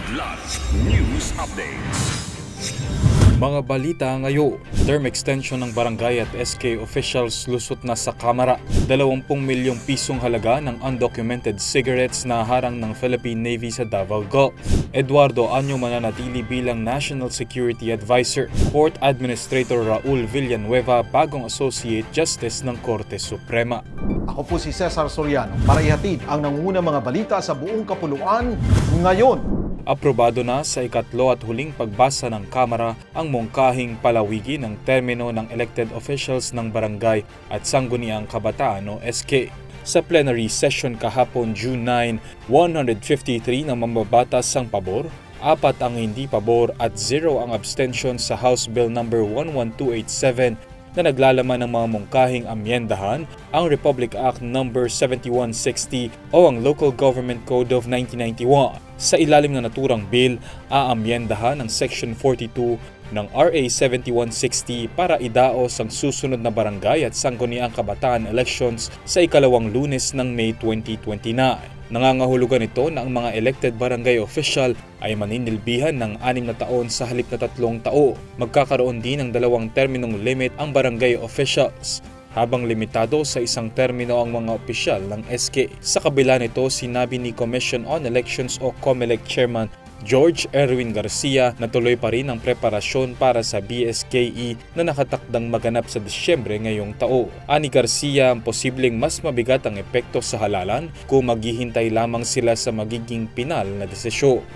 Kidlat News Updates. Mga balita ngayon, term extension ng barangay at SK officials lusot na sa Kamara. 20 milyong pisong halaga ng undocumented cigarettes na harang ng Philippine Navy sa Davao Gulf. Eduardo Año mananatili bilang National Security Advisor. Court Administrator Raul Villanueva bagong Associate Justice ng Korte Suprema. Ako po si Cesar Soriano para ihatid ang nangungunang mga balita sa buong kapuluan ngayon. Aprobado na sa ikatlo at huling pagbasa ng Kamara ang mungkahing palawigin ng termino ng elected officials ng barangay at sangguniang kabataan o SK. Sa plenary session kahapon June 9, 153 na mambabatas ang pabor, 4 ang hindi pabor at 0 ang abstention sa House Bill No. 11287 na naglalaman ng mga mungkahing amyendahan ang Republic Act No. 7160 o ang Local Government Code of 1991. Sa ilalim ng naturang bill, aamyendahan ang Section 42 ng RA 7160 para idaos ang susunod na barangay at sangguniang kabataan elections sa ikalawang Lunes ng May 2029. Nangangahulugan ito na ang mga elected barangay official ay maninilbihan ng 6 na taon sa halip na 3 taon. Magkakaroon din ng 2 terminong limit ang barangay officials, habang limitado sa 1 termino ang mga opisyal ng SK. Sa kabila nito, sinabi ni Commission on Elections o COMELEC Chairman George Erwin Garcia na tuloy pa rin ang preparasyon para sa BSKE na nakatakdang maganap sa Disyembre ngayong taon. Ani Garcia, ang posibleng mas mabigat ang epekto sa halalan kung maghihintay lamang sila sa magiging pinal na desisyon.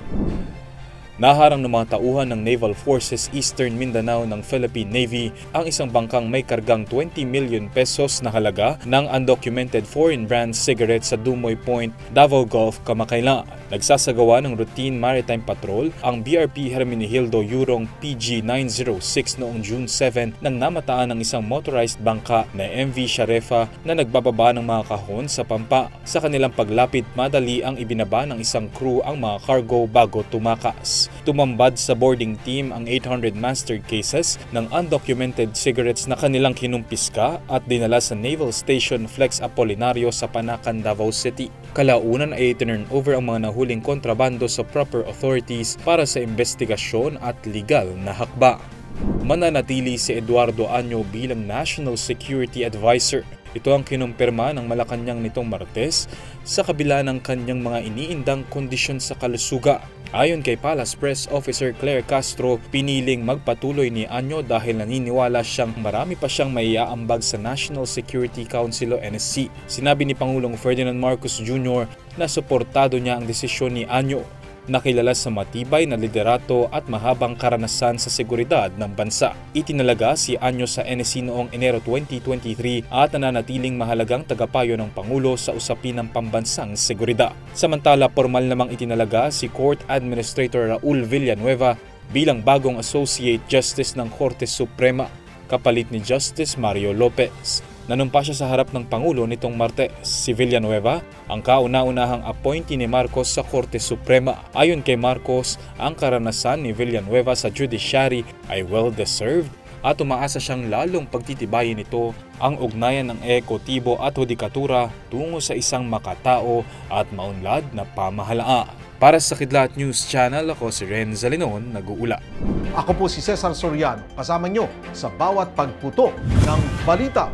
Naharang ng mga tauhan ng Naval Forces Eastern Mindanao ng Philippine Navy ang isang bangkang may kargang 20 million pesos na halaga ng undocumented foreign brand cigarettes sa Dumoy Point, Davao Gulf, kamakailan. Nagsasagawa ng routine maritime patrol ang BRP Hermenegildo Yurong PG-906 noong June 7 nang namataan ng isang motorized bangka na MV Sharefa na nagbababa ng mga kahon sa pampa. Sa kanilang paglapit, madali ang ibinaba ng isang crew ang mga cargo bago tumakas. Tumambad sa boarding team ang 800 mastered cases ng undocumented cigarettes na kanilang kinumpiska at dinala sa Naval Station Flex Apolinario sa Panacan, Davao City. Kalaunan ay itinurn over ang mga nahuling kontrabando sa proper authorities para sa investigasyon at legal na hakbang. Mananatili si Eduardo Año bilang National Security Advisor. Ito ang kinumpirma ng Malacanang nitong Martes sa kabila ng kanyang mga iniindang kondisyon sa kalusugan. Ayon kay Palace Press Officer Claire Castro, piniling magpatuloy ni Año dahil naniniwala siyang marami pa siyang maiaambag sa National Security Council o NSC. Sinabi ni Pangulong Ferdinand Marcos Jr. na suportado niya ang desisyon ni Año, nakilala sa matibay na liderato at mahabang karanasan sa seguridad ng bansa. Itinalaga si Año sa NSC noong Enero 2023 at nananatiling mahalagang tagapayo ng Pangulo sa usapin ng pambansang seguridad. Samantala, formal namang itinalaga si Court Administrator Raul Villanueva bilang bagong Associate Justice ng Korte Suprema, kapalit ni Justice Mario Lopez. Nanumpa siya sa harap ng Pangulo nitong Martes. Si Villanueva ang kauna-unahang appointee ni Marcos sa Korte Suprema. Ayon kay Marcos, ang karanasan ni Villanueva sa judiciary ay well-deserved at umaasa siyang lalong pagtitibayin nito ang ugnayan ng ekotibo at hudikatura tungo sa isang makatao at maunlad na pamahalaan. Para sa Kidlat News Channel, ako si Renza Linon, nag-uula. Ako po si Cesar Soriano, kasama nyo sa bawat pagputo ng balita.